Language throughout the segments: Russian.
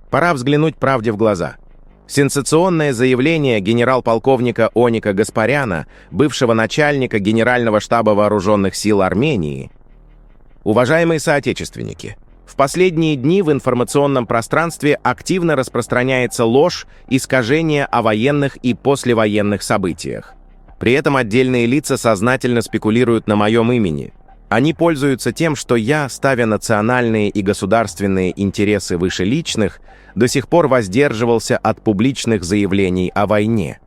Пора взглянуть правде в глаза. Сенсационное заявление генерал-полковника Оника Гаспаряна, бывшего начальника Генерального штаба Вооруженных сил Армении. Уважаемые соотечественники, в последние дни в информационном пространстве активно распространяется ложь, искажение о военных и послевоенных событиях. При этом отдельные лица сознательно спекулируют на моем имени. Они пользуются тем, что я, ставя национальные и государственные интересы выше личных, до сих пор воздерживался от публичных заявлений о войне.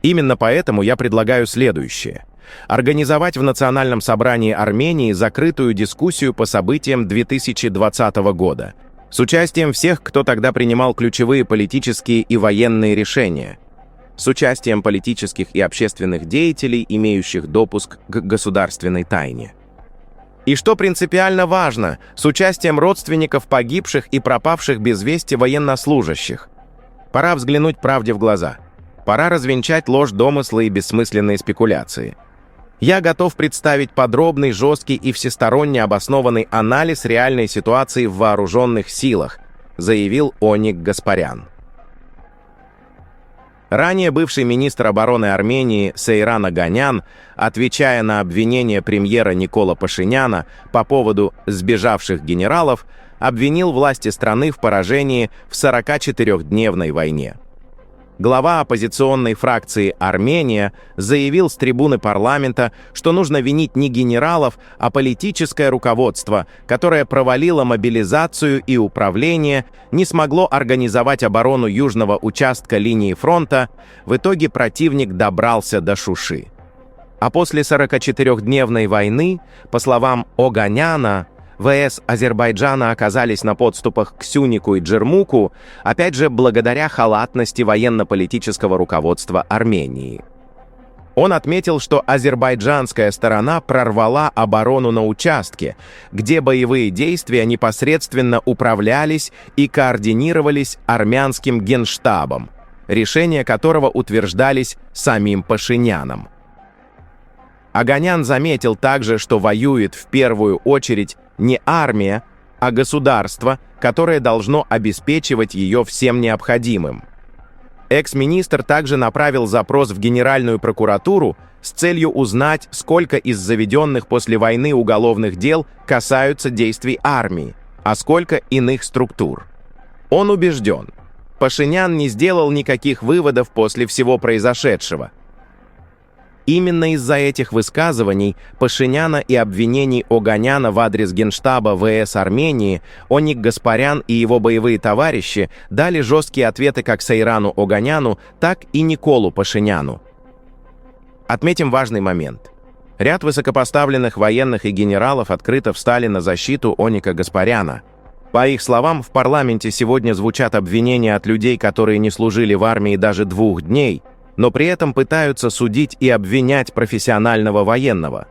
Именно поэтому я предлагаю следующее. Организовать в Национальном собрании Армении закрытую дискуссию по событиям 2020 года с участием всех, кто тогда принимал ключевые политические и военные решения, с участием политических и общественных деятелей, имеющих допуск к государственной тайне. И что принципиально важно, с участием родственников погибших и пропавших без вести военнослужащих. Пора взглянуть правде в глаза. Пора развенчать ложь, домыслы и бессмысленные спекуляции. Я готов представить подробный, жесткий и всесторонне обоснованный анализ реальной ситуации в вооруженных силах, заявил Оник Гаспарян. Ранее бывший министр обороны Армении Сейран Оганян, отвечая на обвинения премьера Никола Пашиняна по поводу сбежавших генералов, обвинил власти страны в поражении в 44-дневной войне. Глава оппозиционной фракции «Армения» заявил с трибуны парламента, что нужно винить не генералов, а политическое руководство, которое провалило мобилизацию и управление, не смогло организовать оборону южного участка линии фронта, в итоге противник добрался до Шуши. А после 44-дневной войны, по словам Оганяна, ВС Азербайджана оказались на подступах к Сюнику и Джермуку, опять же благодаря халатности военно-политического руководства Армении. Он отметил, что азербайджанская сторона прорвала оборону на участке, где боевые действия непосредственно управлялись и координировались армянским генштабом, решения которого утверждались самим Пашиняном. Оганян заметил также, что воюет в первую очередь не армия, а государство, которое должно обеспечивать ее всем необходимым. Экс-министр также направил запрос в Генеральную прокуратуру с целью узнать, сколько из заведенных после войны уголовных дел касаются действий армии, а сколько иных структур. Он убежден, Пашинян не сделал никаких выводов после всего произошедшего. Именно из-за этих высказываний Пашиняна и обвинений Оганяна в адрес Генштаба ВС Армении Оник Гаспарян и его боевые товарищи дали жесткие ответы как Сейрану Оганяну, так и Николу Пашиняну. Отметим важный момент. Ряд высокопоставленных военных и генералов открыто встали на защиту Оника Гаспаряна. По их словам, в парламенте сегодня звучат обвинения от людей, которые не служили в армии даже 2 дней, но при этом пытаются судить и обвинять профессионального военного.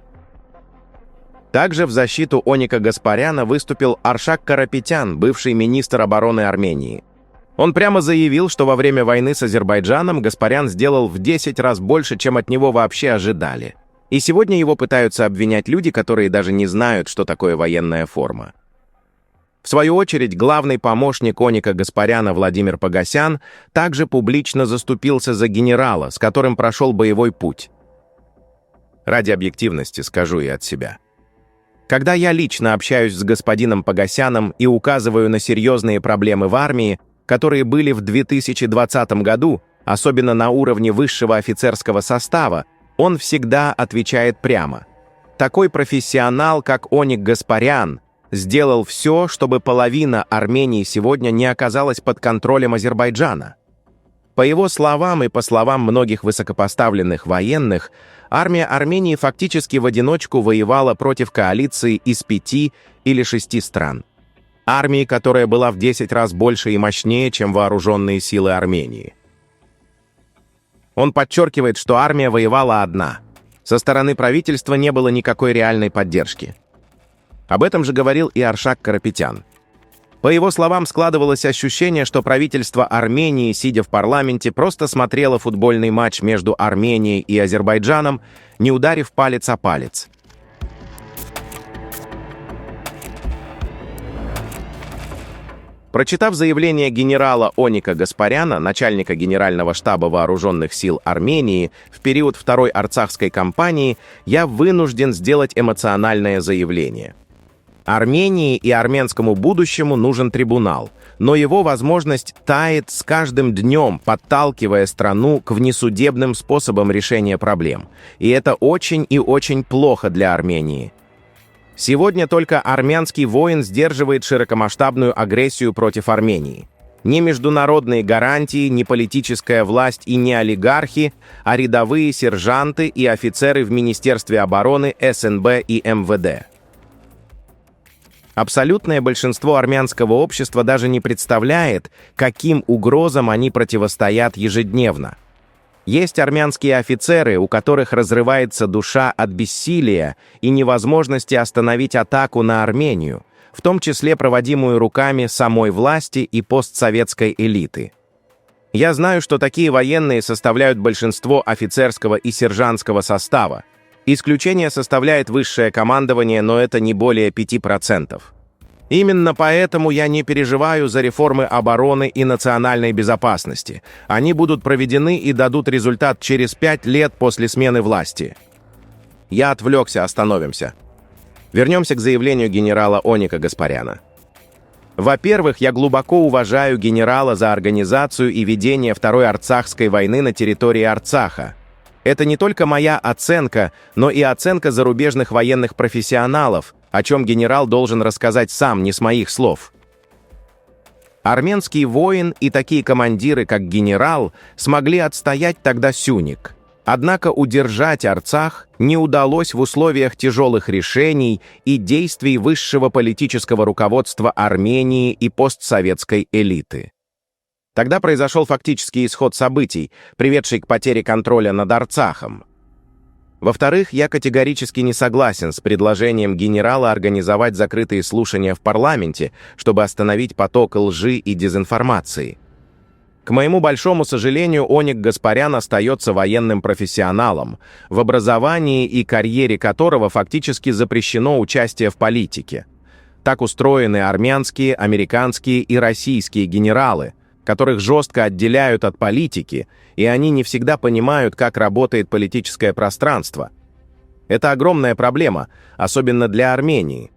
Также в защиту Оника Гаспаряна выступил Аршак Карапетян, бывший министр обороны Армении. Он прямо заявил, что во время войны с Азербайджаном Гаспарян сделал в 10 раз больше, чем от него вообще ожидали. И сегодня его пытаются обвинять люди, которые даже не знают, что такое военная форма. В свою очередь, главный помощник Оника Гаспаряна Владимир Погосян также публично заступился за генерала, с которым прошел боевой путь. Ради объективности скажу и от себя. Когда я лично общаюсь с господином Погосяном и указываю на серьезные проблемы в армии, которые были в 2020 году, особенно на уровне высшего офицерского состава, он всегда отвечает прямо. Такой профессионал, как Оник Гаспарян, сделал все, чтобы половина Армении сегодня не оказалась под контролем Азербайджана. По его словам и по словам многих высокопоставленных военных, армия Армении фактически в одиночку воевала против коалиции из 5 или 6 стран. Армии, которая была в 10 раз больше и мощнее, чем вооруженные силы Армении. Он подчеркивает, что армия воевала одна. Со стороны правительства не было никакой реальной поддержки. Об этом же говорил и Аршак Карапетян. По его словам, складывалось ощущение, что правительство Армении, сидя в парламенте, просто смотрело футбольный матч между Арменией и Азербайджаном, не ударив палец о палец. Прочитав заявление генерала Оника Гаспаряна, начальника Генерального штаба Вооруженных сил Армении, в период Второй Арцахской кампании, я вынужден сделать эмоциональное заявление. Армении и армянскому будущему нужен трибунал, но его возможность тает с каждым днем, подталкивая страну к внесудебным способам решения проблем. И это очень и очень плохо для Армении. Сегодня только армянский воин сдерживает широкомасштабную агрессию против Армении. Ни международные гарантии, ни политическая власть и не олигархи, а рядовые сержанты и офицеры в Министерстве обороны, СНБ и МВД. Абсолютное большинство армянского общества даже не представляет, каким угрозам они противостоят ежедневно. Есть армянские офицеры, у которых разрывается душа от бессилия и невозможности остановить атаку на Армению, в том числе проводимую руками самой власти и постсоветской элиты. Я знаю, что такие военные составляют большинство офицерского и сержантского состава. Исключение составляет высшее командование, но это не более 5%. Именно поэтому я не переживаю за реформы обороны и национальной безопасности. Они будут проведены и дадут результат через 5 лет после смены власти. Я отвлекся, остановимся. Вернемся к заявлению генерала Оника Гаспаряна. Во-первых, я глубоко уважаю генерала за организацию и ведение Второй Арцахской войны на территории Арцаха. Это не только моя оценка, но и оценка зарубежных военных профессионалов, о чем генерал должен рассказать сам, не с моих слов. Армянский воин и такие командиры, как генерал, смогли отстоять тогда Сюник. Однако удержать Арцах не удалось в условиях тяжелых решений и действий высшего политического руководства Армении и постсоветской элиты. Тогда произошел фактический исход событий, приведший к потере контроля над Арцахом. Во-вторых, я категорически не согласен с предложением генерала организовать закрытые слушания в парламенте, чтобы остановить поток лжи и дезинформации. К моему большому сожалению, Оник Гаспарян остается военным профессионалом, в образовании и карьере которого фактически запрещено участие в политике. Так устроены армянские, американские и российские генералы, которых жестко отделяют от политики, и они не всегда понимают, как работает политическое пространство. Это огромная проблема, особенно для Армении.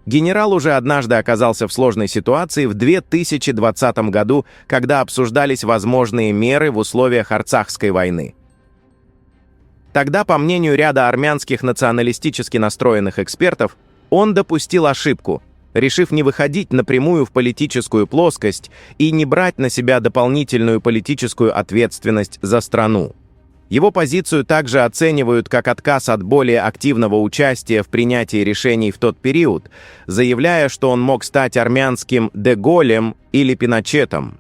Генерал уже однажды оказался в сложной ситуации в 2020 году, когда обсуждались возможные меры в условиях Арцахской войны. Тогда, по мнению ряда армянских националистически настроенных экспертов, он допустил ошибку, решив не выходить напрямую в политическую плоскость и не брать на себя дополнительную политическую ответственность за страну. Его позицию также оценивают как отказ от более активного участия в принятии решений в тот период, заявляя, что он мог стать армянским де Голлем или Пиночетом.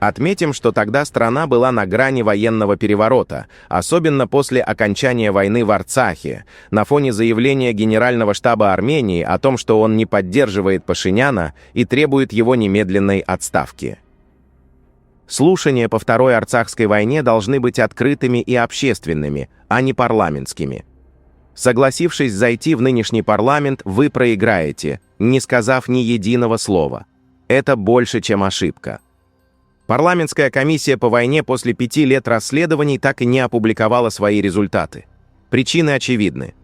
Отметим, что тогда страна была на грани военного переворота, особенно после окончания войны в Арцахе, на фоне заявления Генерального штаба Армении о том, что он не поддерживает Пашиняна и требует его немедленной отставки. Слушания по Второй Арцахской войне должны быть открытыми и общественными, а не парламентскими. Согласившись зайти в нынешний парламент, вы проиграете, не сказав ни единого слова. Это больше, чем ошибка. Парламентская комиссия по войне после 5 лет расследований так и не опубликовала свои результаты. Причины очевидны.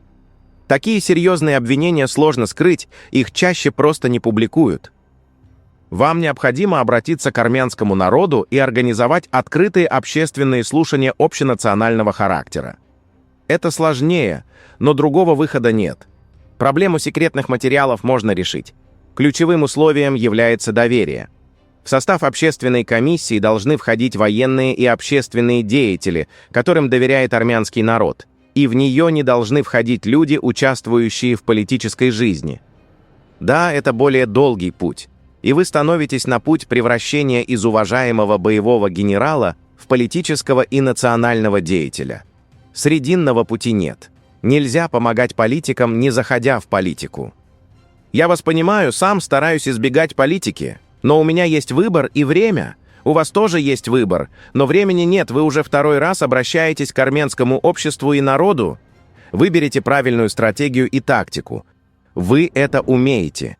Такие серьезные обвинения сложно скрыть, их чаще просто не публикуют. Вам необходимо обратиться к армянскому народу и организовать открытые общественные слушания общенационального характера. Это сложнее, но другого выхода нет. Проблему секретных материалов можно решить. Ключевым условием является доверие. В состав общественной комиссии должны входить военные и общественные деятели, которым доверяет армянский народ, и в нее не должны входить люди, участвующие в политической жизни. Да, это более долгий путь, и вы становитесь на путь превращения из уважаемого боевого генерала в политического и национального деятеля. Срединного пути нет. Нельзя помогать политикам, не заходя в политику. Я вас понимаю, сам стараюсь избегать политики. Но у меня есть выбор и время. У вас тоже есть выбор, но времени нет, вы уже второй раз обращаетесь к армянскому обществу и народу. Выберите правильную стратегию и тактику. Вы это умеете.